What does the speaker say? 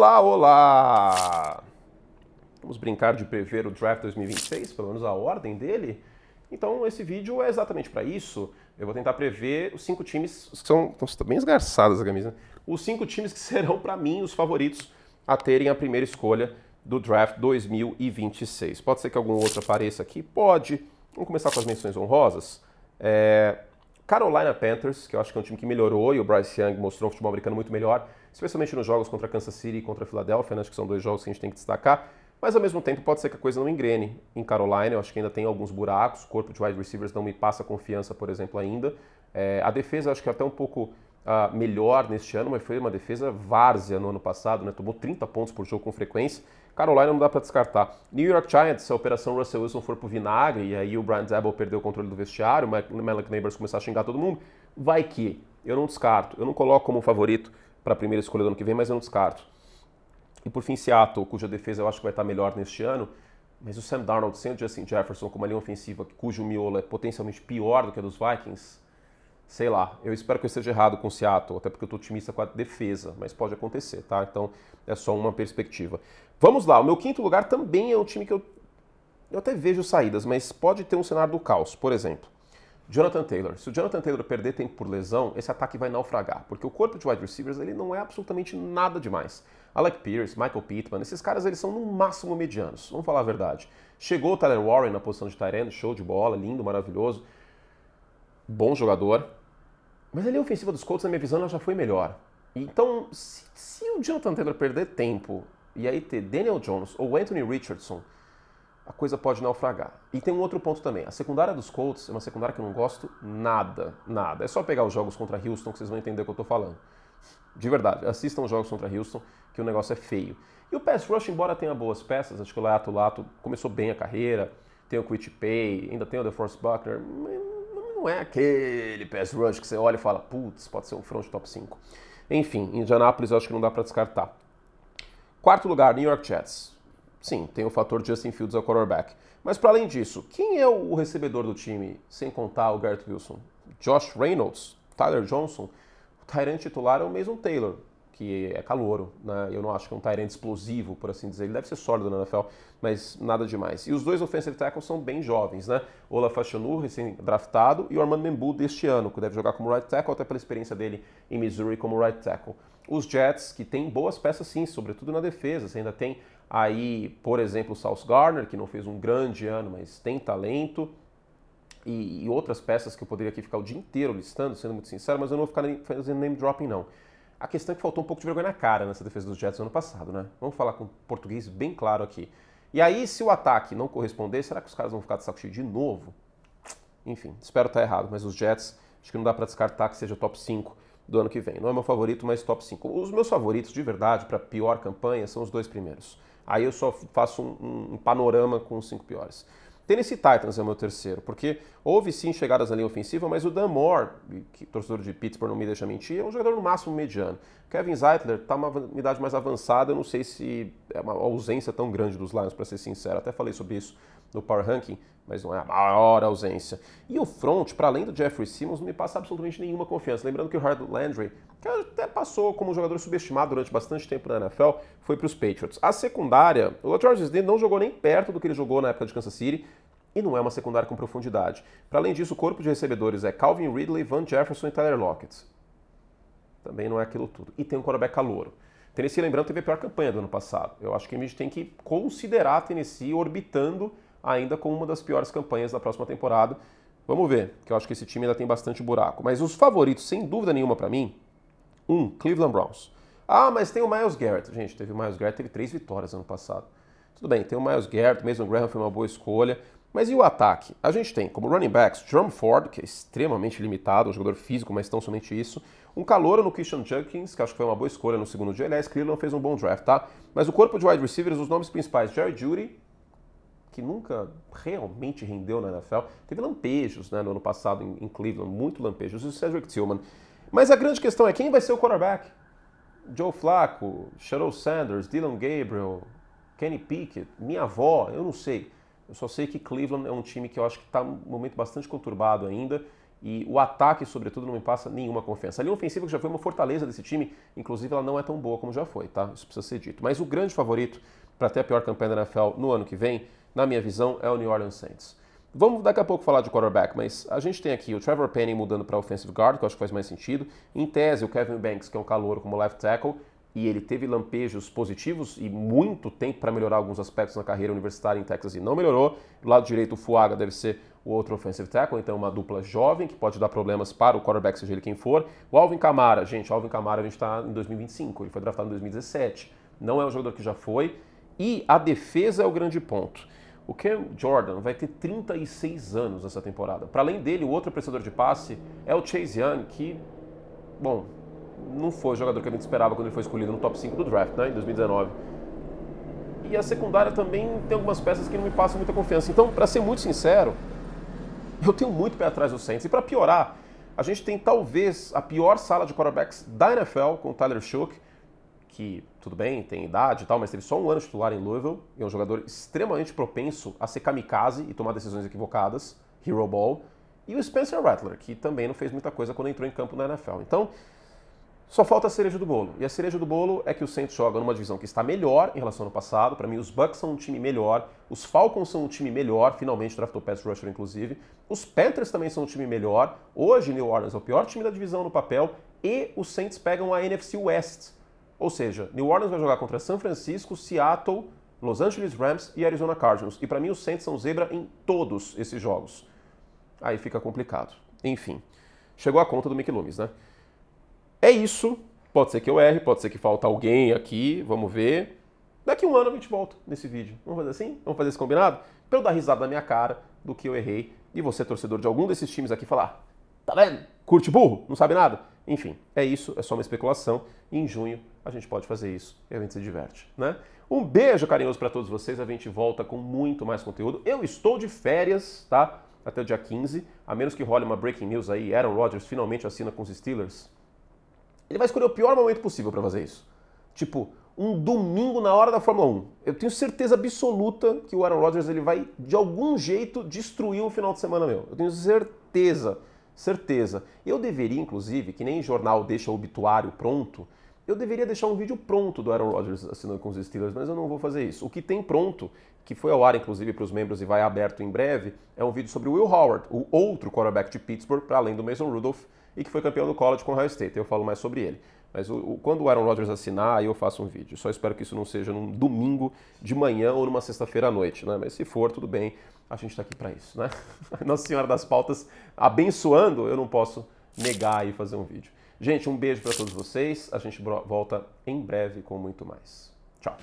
Olá, olá! Vamos brincar de prever o Draft 2026, pelo menos a ordem dele? Então esse vídeo é exatamente para isso. Eu vou tentar prever os 5 times, que são bem esgarçadas a camisa, os 5 times que serão para mim os favoritos a terem a primeira escolha do Draft 2026. Pode ser que algum outro apareça aqui? Pode. Vamos começar com as menções honrosas. Carolina Panthers, que eu acho que é um time que melhorou e o Bryce Young mostrou um futebol americano muito melhor, especialmente nos jogos contra Kansas City e contra Philadelphia, né? Acho que são 2 jogos que a gente tem que destacar, mas ao mesmo tempo pode ser que a coisa não engrene em Carolina. Eu acho que ainda tem alguns buracos, o corpo de wide receivers não me passa confiança, por exemplo, ainda. A defesa eu acho que é até um pouco melhor neste ano, mas foi uma defesa várzea no ano passado, né? Tomou 30 pontos por jogo com frequência. Carolina não dá para descartar. New York Giants, se a operação Russell Wilson for pro vinagre e aí o Brian Daboll perdeu o controle do vestiário, o Malik Neighbors começar a xingar todo mundo, vai que. Eu não descarto. Eu não coloco como favorito para a primeira escolha do ano que vem, mas eu não descarto. E por fim, Seattle, cuja defesa eu acho que vai estar melhor neste ano, mas o Sam Darnold sem o Justin Jefferson com uma linha ofensiva cujo miolo é potencialmente pior do que a dos Vikings, sei lá, eu espero que eu esteja errado com o Seattle, até porque eu estou otimista com a defesa, mas pode acontecer, tá? Então é só uma perspectiva. Vamos lá, o meu quinto lugar também é um time que eu até vejo saídas, mas pode ter um cenário do caos. Por exemplo, Jonathan Taylor. Se o Jonathan Taylor perder tempo por lesão, esse ataque vai naufragar, porque o corpo de wide receivers ele não é absolutamente nada demais. Alec Pierce, Michael Pittman, esses caras eles são no máximo medianos, vamos falar a verdade. Chegou o Tyler Warren na posição de tight end, show de bola, lindo, maravilhoso, bom jogador, mas a linha ofensiva dos Colts, na minha visão, ela já foi melhor. Então, se o Jonathan Taylor perder tempo e aí ter Daniel Jones ou Anthony Richardson, a coisa pode naufragar. E tem um outro ponto também. A secundária dos Colts é uma secundária que eu não gosto nada. É só pegar os jogos contra Houston que vocês vão entender o que eu tô falando. De verdade, assistam os jogos contra Houston, que o negócio é feio. E o pass rush, embora tenha boas peças, acho que o Lato começou bem a carreira, tem o Quit Pay, ainda tem o DeForest Buckner, não é aquele pass rush que você olha e fala, putz, pode ser um front top 5. Enfim, Indianapolis eu acho que não dá para descartar. Quarto lugar, New York Jets. Sim, tem o fator Justin Fields ao quarterback. Mas para além disso, quem é o recebedor do time, sem contar o Garrett Wilson? Josh Reynolds, Tyler Johnson. O tight end titular é o Mason Taylor, que é calouro, né? Eu não acho que é um tight end explosivo, por assim dizer. Ele deve ser sólido na NFL, mas nada demais. E os dois offensive tackles são bem jovens, né? Olaf Fashanu, recém-draftado, e o Armand Membu deste ano, que deve jogar como right tackle, até pela experiência dele em Missouri como right tackle. Os Jets, que tem boas peças sim, sobretudo na defesa. Você ainda tem aí, por exemplo, o Sauce Gardner, que não fez um grande ano, mas tem talento. E outras peças que eu poderia aqui ficar o dia inteiro listando, sendo muito sincero, mas eu não vou ficar fazendo name dropping, não. A questão é que faltou um pouco de vergonha na cara nessa defesa dos Jets no ano passado, né? Vamos falar com português bem claro aqui. E aí, se o ataque não corresponder, será que os caras vão ficar de saco cheio de novo? Enfim, espero estar errado, mas os Jets, acho que não dá para descartar que seja top 5 do ano que vem. Não é meu favorito, mas top 5. Os meus favoritos, de verdade, para pior campanha, são os 2 primeiros. Aí eu só faço um panorama com os 5 piores. Tennessee Titans é o meu terceiro, porque houve sim chegadas na linha ofensiva, mas o Dan Moore, que torcedor de Pittsburgh não me deixa mentir, é um jogador no máximo mediano. Kevin Zeitler está uma idade mais avançada, eu não sei se é uma ausência tão grande dos Lions, para ser sincero. Até falei sobre isso no Power Ranking, mas não é a maior ausência. E o front, para além do Jeffrey Simmons, não me passa absolutamente nenhuma confiança. Lembrando que o Harold Landry, que até passou como um jogador subestimado durante bastante tempo na NFL, foi para os Patriots. A secundária, o LaGeorge Sneed não jogou nem perto do que ele jogou na época de Kansas City, e não é uma secundária com profundidade. Para além disso, o corpo de recebedores é Calvin Ridley, Van Jefferson e Tyler Lockett. Também não é aquilo tudo. E tem um quarterback calouro. Tennessee, lembrando, teve a pior campanha do ano passado. Eu acho que a gente tem que considerar a Tennessee orbitando ainda como uma das piores campanhas da próxima temporada. Vamos ver, que eu acho que esse time ainda tem bastante buraco. Mas os favoritos, sem dúvida nenhuma para mim, Cleveland Browns. Ah, mas tem o Myles Garrett. Gente, teve o Myles Garrett, teve 3 vitórias ano passado. Tudo bem, tem o Myles Garrett, Mason Graham foi uma boa escolha. Mas e o ataque? A gente tem como running backs Jerome Ford, que é extremamente limitado, um jogador físico, mas tão somente isso. Um calouro no Christian Jenkins, que acho que foi uma boa escolha no segundo dia. Aliás, Cleveland fez um bom draft, tá? Mas o corpo de wide receivers, os nomes principais, Jerry Jeudy, que nunca realmente rendeu na NFL. Teve lampejos, né, no ano passado em Cleveland, muito lampejos. E o Cedric Tillman. Mas a grande questão é quem vai ser o quarterback? Joe Flacco, Sheryl Sanders, Dylan Gabriel, Kenny Pickett, minha avó, eu não sei. Eu só sei que Cleveland é um time que eu acho que está num momento bastante conturbado ainda E o ataque, sobretudo, não me passa nenhuma confiança. A linha ofensiva, que já foi uma fortaleza desse time, inclusive ela não é tão boa como já foi, tá? Isso precisa ser dito. Mas o grande favorito para ter a pior campanha da NFL no ano que vem, na minha visão, é o New Orleans Saints. Vamos daqui a pouco falar de quarterback, mas a gente tem aqui o Trevor Penning mudando para offensive guard, que eu acho que faz mais sentido. Em tese, o Kevin Banks, que é um calouro como left tackle, e ele teve lampejos positivos e muito tempo para melhorar alguns aspectos na carreira universitária em Texas e não melhorou. Do lado direito, o Fuaga deve ser o outro offensive tackle, então uma dupla jovem que pode dar problemas para o quarterback, seja ele quem for. O Alvin Kamara, gente, o Alvin Kamara a gente está em 2025, ele foi draftado em 2017. Não é um jogador que já foi. E a defesa é o grande ponto. O Cam Jordan vai ter 36 anos nessa temporada. Para além dele, o outro apreciador de passe é o Chase Young, que, bom, não foi o jogador que a gente esperava quando ele foi escolhido no top 5 do draft, né, em 2019. E a secundária também tem algumas peças que não me passam muita confiança. Então, para ser muito sincero, eu tenho muito pé atrás do Saints. E para piorar, a gente tem talvez a pior sala de quarterbacks da NFL com o Tyler Shough, que, tudo bem, tem idade e tal, mas teve só um ano titular em Louisville, e é um jogador extremamente propenso a ser kamikaze e tomar decisões equivocadas, hero ball, e o Spencer Rattler, que também não fez muita coisa quando entrou em campo na NFL. Então, só falta a cereja do bolo. E a cereja do bolo é que o Saints joga numa divisão que está melhor em relação ao ano passado. Para mim, os Bucks são um time melhor, os Falcons são um time melhor, finalmente draftou pass rusher, inclusive. Os Panthers também são um time melhor. Hoje, New Orleans é o pior time da divisão no papel, e os Saints pegam a NFC West. Ou seja, New Orleans vai jogar contra São Francisco, Seattle, Los Angeles Rams e Arizona Cardinals. E para mim, os Saints são zebra em todos esses jogos. Aí fica complicado. Enfim, chegou a conta do Mickey Loomis, né? É isso. Pode ser que eu erre, pode ser que falta alguém aqui, vamos ver. Daqui um ano a gente volta nesse vídeo. Vamos fazer assim? Vamos fazer esse combinado? Pra eu dar risada na minha cara do que eu errei e você, torcedor de algum desses times aqui, falar: tá vendo? Curte burro? Não sabe nada? Enfim, é isso, é só uma especulação. E em junho a gente pode fazer isso e a gente se diverte, né? Um beijo carinhoso para todos vocês, a gente volta com muito mais conteúdo. Eu estou de férias, tá? Até o dia 15, a menos que role uma breaking news aí, Aaron Rodgers finalmente assina com os Steelers. Ele vai escolher o pior momento possível para fazer isso. Tipo, um domingo na hora da Fórmula 1. Eu tenho certeza absoluta que o Aaron Rodgers ele vai, de algum jeito, destruir o final de semana meu. Eu tenho certeza. Certeza. Eu deveria, inclusive, que nem jornal deixa o obituário pronto, eu deveria deixar um vídeo pronto do Aaron Rodgers assinando com os Steelers, mas eu não vou fazer isso. O que tem pronto, que foi ao ar, inclusive, para os membros e vai aberto em breve, é um vídeo sobre o Will Howard, o outro quarterback de Pittsburgh, para além do Mason Rudolph, e que foi campeão do college com o Ohio State. Eu falo mais sobre ele. Mas quando o Aaron Rodgers assinar, aí eu faço um vídeo. Só espero que isso não seja num domingo de manhã ou numa sexta-feira à noite, né? Mas se for, tudo bem. A gente está aqui para isso, né? Nossa Senhora das Pautas abençoando, eu não posso negar e fazer um vídeo. Gente, um beijo para todos vocês. A gente volta em breve com muito mais. Tchau.